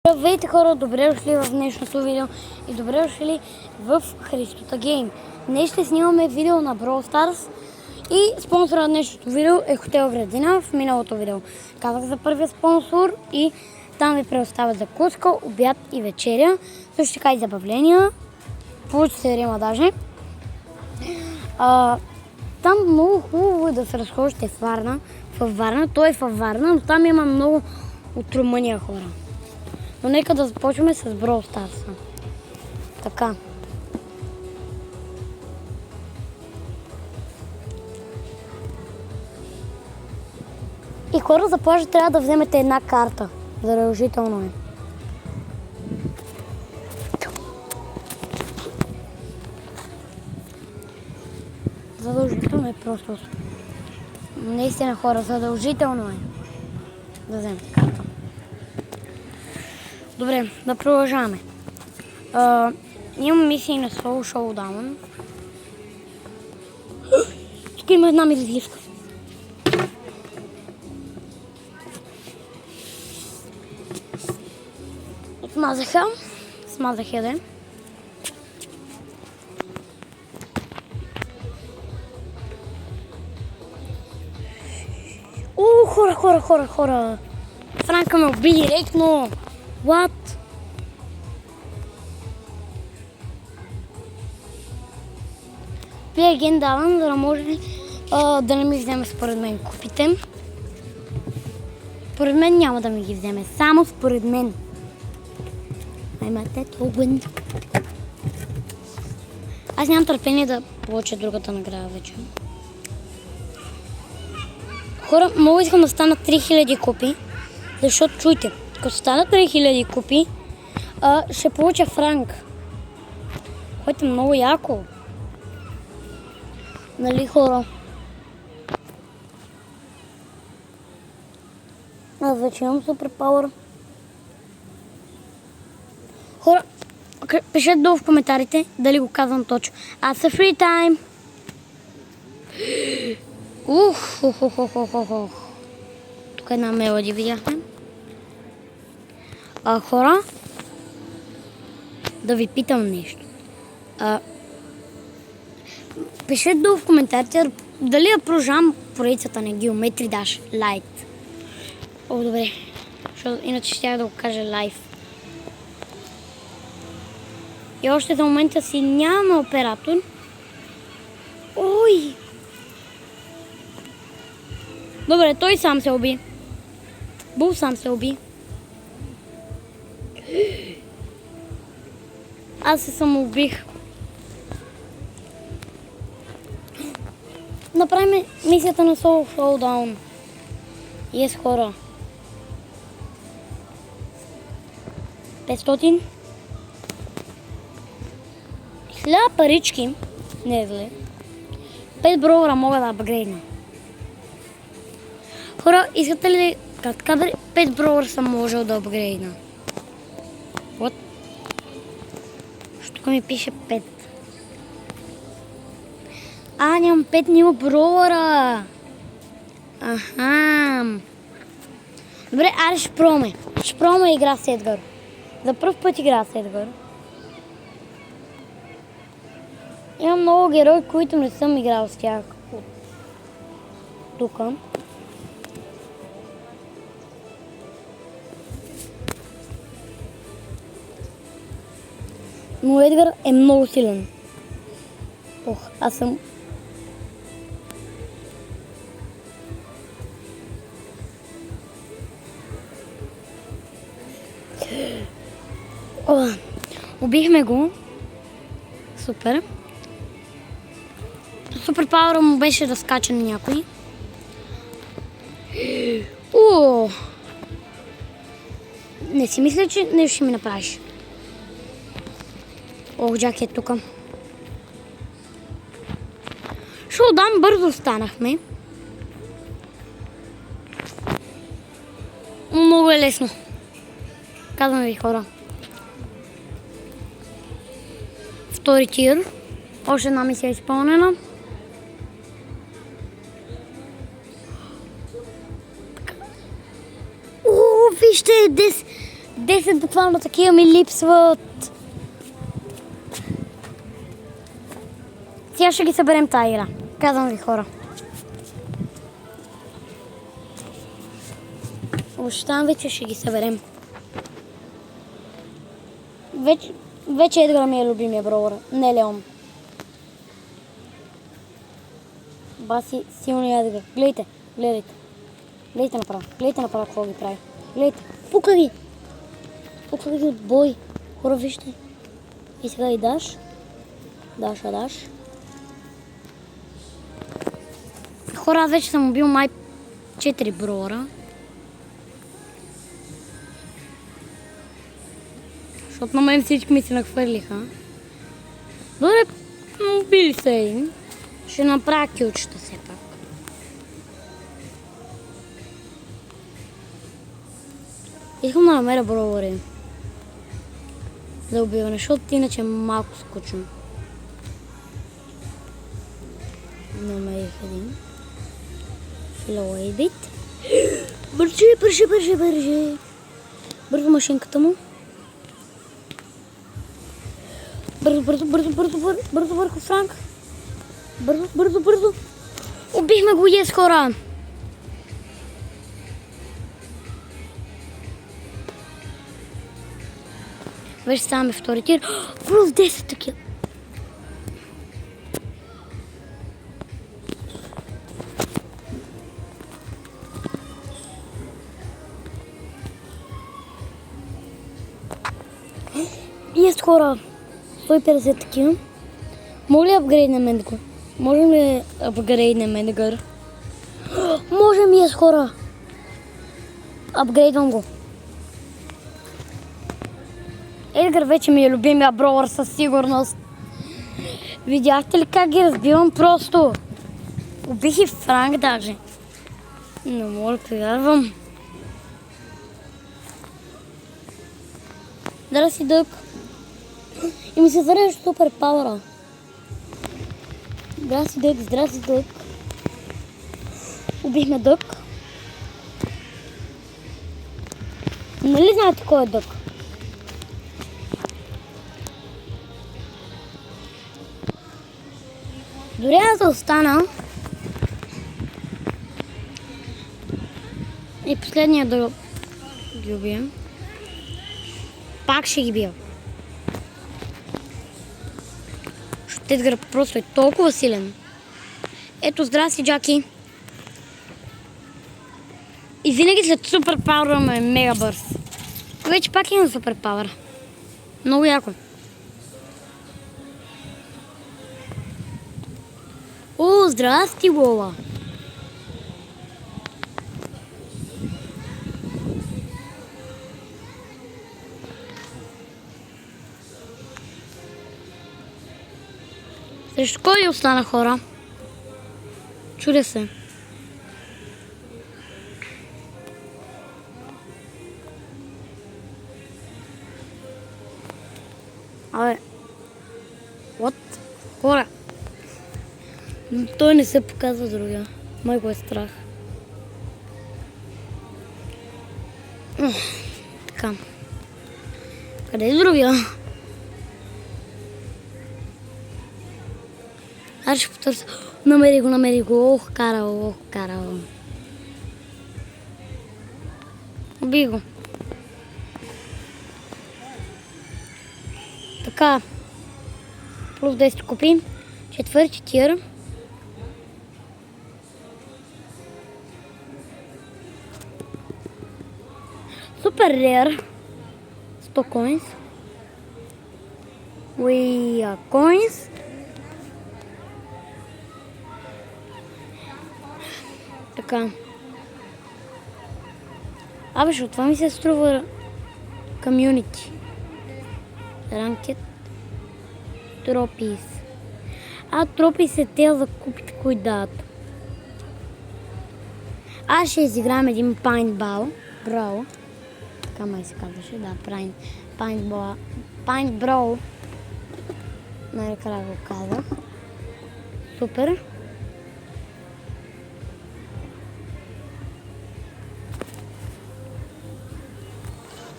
Здравейте хора, добре дошли в днешното видео и добре дошли в Христота Гейм. Днес ще снимаме видео на Brawl Stars и спонсора на днешното видео е Хотел Градина. В миналото видео казах за първия спонсор и там ви предоставят закуска, обяд и вечеря. Също така и забавления. Получи се Рима даже. Там много хубаво е да се разхождате във Варна. Той е във Варна, но там има много от Румъния хора. Но нека да започваме с Brawl Stars. Така. И хора, за плажа трябва да вземете една карта. Задължително е. Задължително е просто. Наистина хора, задължително е да вземете карта. Добре, да продължаваме. Имам мисии на Soul Showdown. Тук има една миризливка. Смазах я да. Хора! Франка ме уби директно. What? Play again давам, за да може да не ми вземе според мен купите. Според мен няма да ми ги вземе, само според мен. Аз нямам търпение да получа другата награда вече. Хора, много искам да станат 3000 купи, защото чуйте, като станат 3000 купи, ще получа франк, което е много яко. Нали хора? Аз вече имам супер пауър. Хора, пишете долу в коментарите дали го казвам точно. Аз съм фри тайм. Тук една мелоди видяхме. Хора, да ви питам нещо. Пишете долу в коментарите дали да продължавам поредицата на Geometry Dash Light. О, добре. Защото иначе ще да го кажа лайв. И още за момента си нямаме оператор. Ой! Добре, той сам се уби. Бул сам се уби. Аз се самоубих. Направим мисията на Soul Showdown. Yes, хора. 500. 1000 парички. Не е зле. 5 бровара мога да апгрейдна. Хора, искате ли как така 5 бровара съм можел да апгрейдна? Вот. Тук ми пише 5. Нямам 5 ниво бровара. Аха. Добре, аре ще пробваме. Ще пробваме игра с Едгар. За пръв път игра с Едгар. Имам много герои, които не съм играл с тях. Тук. Но Едгар е много силен. Аз съм... Убихме го. Супер. Супер пауъра му беше да скача на някой. Не си мисля, че нещо ще ми направиш. Джак е тук. Шоудаун бързо станахме. Много е лесно. Казвам ви хора. Втори тир. Още една мисия е изпълнена. Вижте, 10 буквално такива ми липсват. Сега ще ги съберем тази игра. Казвам ви, хора. Обещавам ви, че ще ги съберем. Вече Едгар ми е любимия бrawler, не Леон. Баси силния Едгар. Гледайте. Гледайте направо какво ги прави. Гледайте. Пука ги от бой. Хора, вижте. И сега и Даш. Даш. Хора, аз вече съм убил май 4 бrawlера. Защото на мен всички ми се нахвърлиха. Добре, убили са им. Ще направя килчета все пак. Искам да намеря бrawlери за убиване, защото иначе е малко скучно. Намерих един. Филоейбит. Бърже. Бързо машинката му. Бързо върху Франк. Бързо. Убихме го, ес, хора. Вече ставаме втори тир. Плюс 10 такива. Ес, хора. 150 такива. Мога ли апгрейднем Едгар? Можем ли апгрейднем Едгар? Можем, ес, хора. Апгрейдвам го. Едгар вече ми е любимия бrawler със сигурност. Видяхте ли как ги разбивам просто? Убих и Франк даже. Не мога да повярвам. Здрасти, Дък. И ми се зарежда супер пауъра. Здрасти, Дък. Убихме Дък. Нали знаете кой е Дък? Дори аз да остана и последния да ги убием, пак ще ги бия. Защото Едгар просто е толкова силен. Ето, здрасти, Джаки. И винаги след супер пауъра ме е мега бърз. Вече пак имам супер пауър. Много яко. О, здрасти, Лола. Срещу кой остана, хора? Чудя се. Абе. What? Хора. Той не се показва другия. Май го е страх. Така. Къде е другия? Аз ще потърся. Намери го. Ох, карал. Уби го. Така. Плюс 10 купи. Четвърти тир. Супер рер. 100 coins. We are coins. Така. Абе, защото това ми се струва комюнити. Ранкет. Тропис. Тропис е те за купите, които дадат. Аз ще изиграем един Paintball. Браво. Така май се казваше, да, Paintball. Най-накрая го казах. Супер.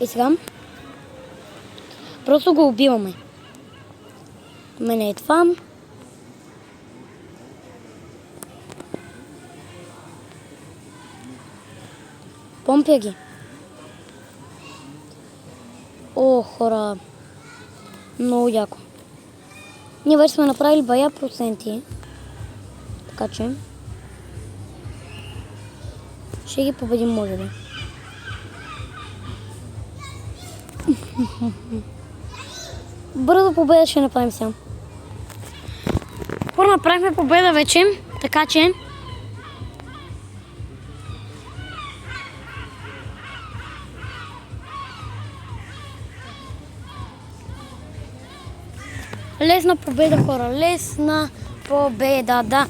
И сега Просто го убиваме. Мене е това. Помпя ги. О, хора. Много яко. Ние вече сме направили бая проценти. Така че ще ги победим, може би. Бързо победа ще направим сега. Хора, направихме победа вече, така че лесна победа, хора, лесна победа, да.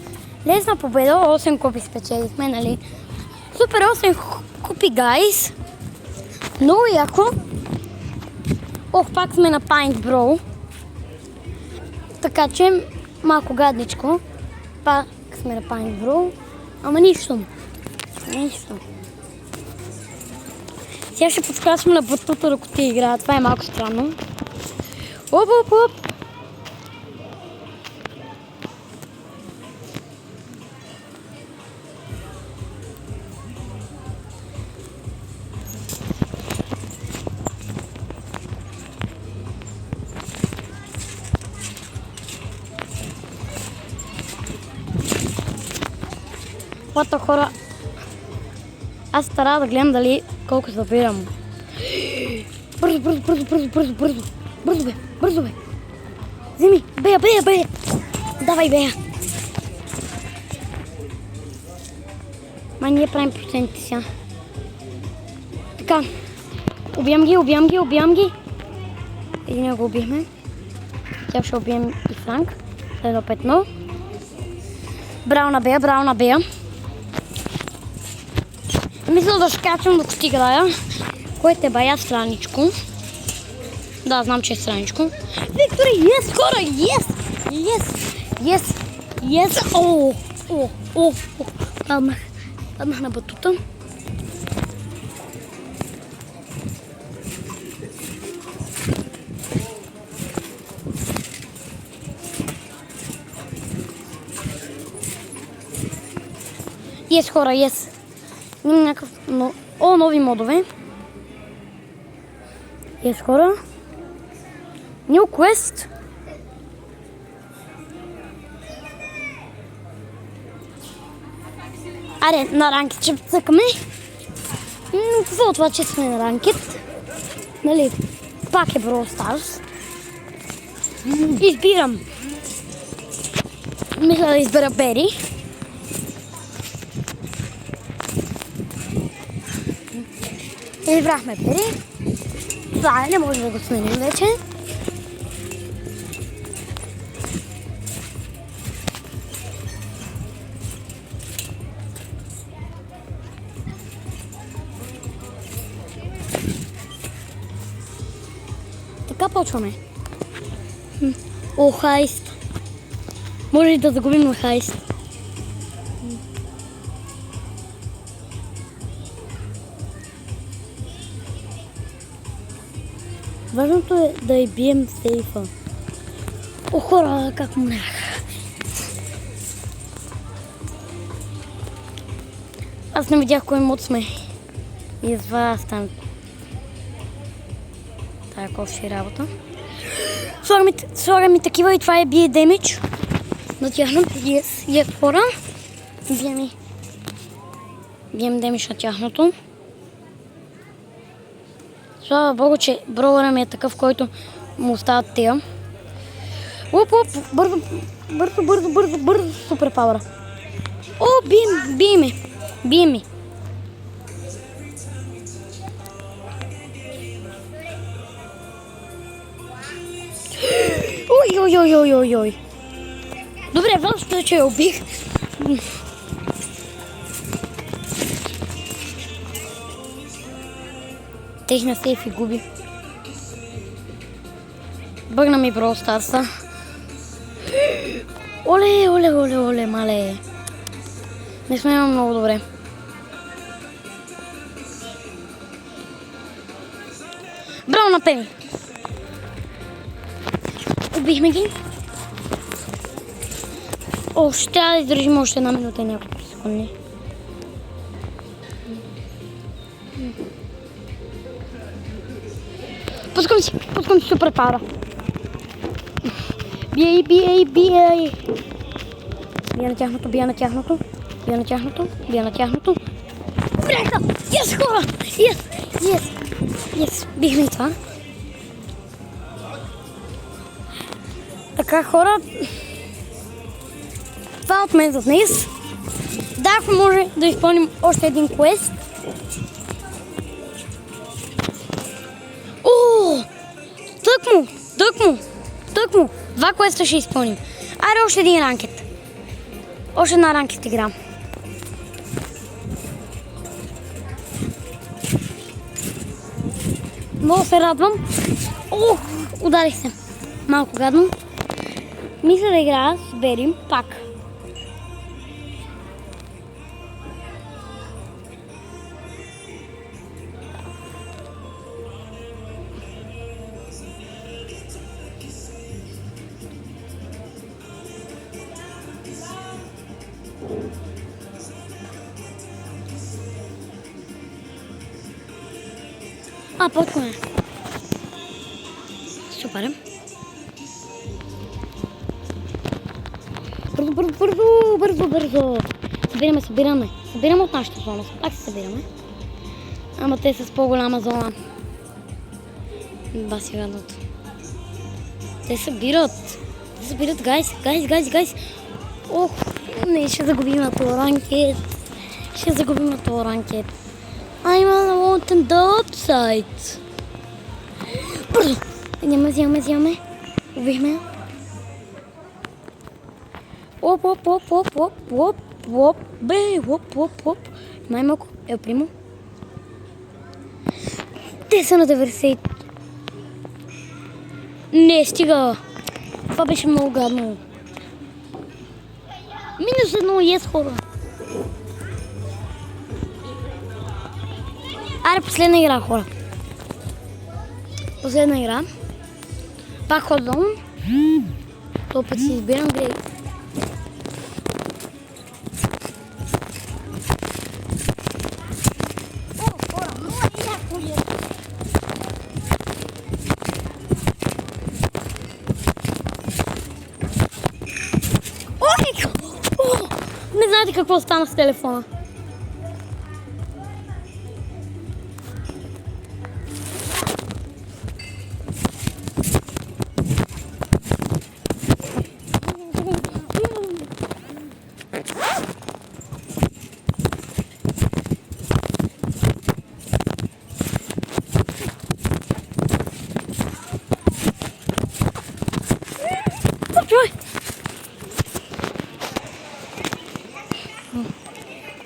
Лесна победа, 8 копи спечелихме, нали? Супер, 8 копи, гайс. Много яко. Ох, пак сме на Paint Bro. Така че, малко гадничко. Пак сме на Paint Bro. Ама нищо. Нищо. Сега ще подскачам на батута, докато ти играя. Това е малко странно. Оп, оп, оп. What, хора? Аз стара да гледам дали колко забирам. Бързо, бързо, бързо, бързо, бързо, бързо. Бързо бе, бързо бе. Вземи, бея, бея, бея. Давай, бея. Май ние правим проценти сега. Така. Убивам ги, убивам ги, убивам ги. Един го убихме. Тя ще убием и Франк. Едно петно. Браво на бея, браво на бея. Мисля да скачам докато ти играя, което е бая страничко. Да, знам, че е страничко. Виктори, yes, хора, yes, yes, yes, yes. О, паднах на батута. Yes, хора, yes. Има някакъв... О, нови модове. Yes, хора. New Quest. Аре, на ранкет ще цъкаме. Какво от това, че сме на ранкет? Нали, пак е Brawl Stars. Избирам. Мисля да избера Бери. Избрахме Бери. Това не може да го сменим вече. Така почваме. О, хайст. Може ли да загубим на хайст? Важното е да я бием сейфа. О, хора, как умрях. Аз не видях кой мод сме. И едва стана тая кофши работа. Слагам и такива и това е бие демидж. Натяхнат, yes, хора. Бием демидж на тяхното. Слава Богу, че броуъра ми е такъв, който му остават тия. Оп, бързо, супер пауъра. О, бие ми. Ой. Добре, важното е, че я убих. Техна сейф и губи. Бъгна ми Brawl Stars-а. Оле, мале. Не сме много добре. Браво на Пеми. Убихме ги. Ще трябва да издържим още една минута и няколко секунди. Пускам си супер пара. Бие. Бия на тяхното. Бляха! Yes, хора! Yes! Бихме и това. Така, хора. Това от мен за днес. Да, ако може да изпълним още един квест. Тъкмо. 2 квеста ще изпълним. Аре, още един ранкет. Още една ранкет игра. Много се радвам. Ударих се. Малко гадно. Мисля да играя с Берим пак. Почваме. Супер. Бързо. Събираме. Събираме от нашата зона. Пак се събираме. Ама те са с по-голяма зона. Баси гадното. Те събират, гайс. Не, ще загубим на този ранкет. I'm on the upside. Взимаме. Убихме. Оп. Най-малко. Примо. Те са на 90. Не, стига. Това беше много гадно. -1, yes, хора. Аре, последна игра, хора. Пак ходом. Това път си избирам грей. Хора, много яко е. Не знаете какво стана с телефона.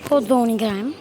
Ходон играем.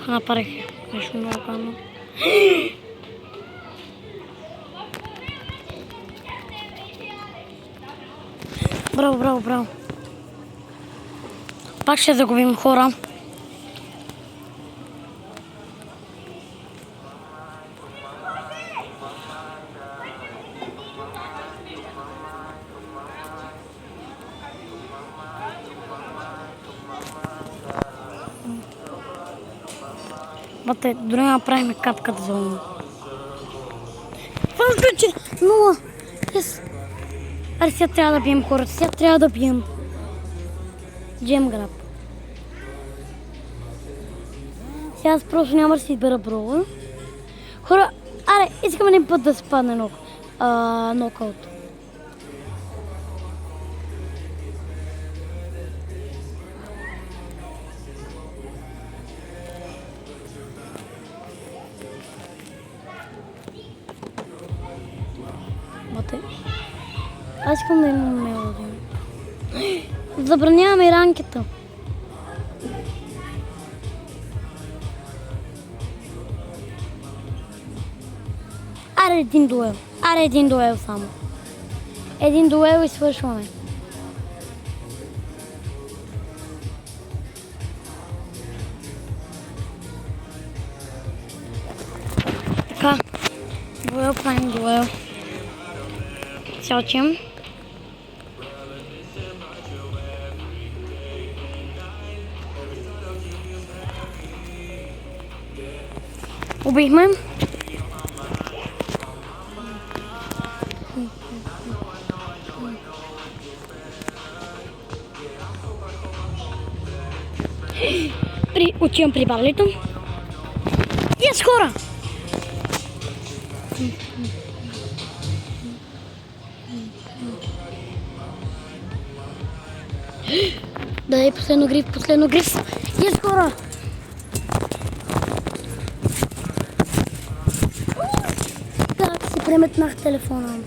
Направих нещо много гадно. Браво. Пак ще загубим, хора. Бате, дори направим капката за ума. Нула. Аре, сега трябва да бием хората. Джем граб. Аз просто няма да си избера брола. Хора, аре, искам един път да се падне нокаут. Бате. Аз искам да имам мелодия. Забраняваме ранкета. Аре един дуел само. Един дуел и свършваме. Така. Дуел правим дуел. Сочим. Убихме. Отивам при барлито. Yes, хора! Дай последно гриф. Yes, хора! Как си преметнах телефона.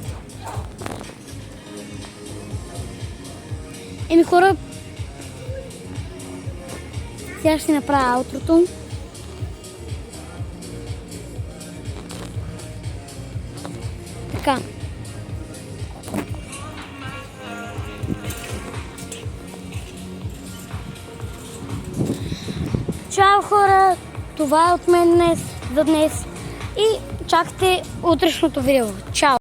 Еми, хора, сега ще направя аутрото. Така. Чао, хора! Това е от мен за днес. И чакайте утрешното видео. Чао!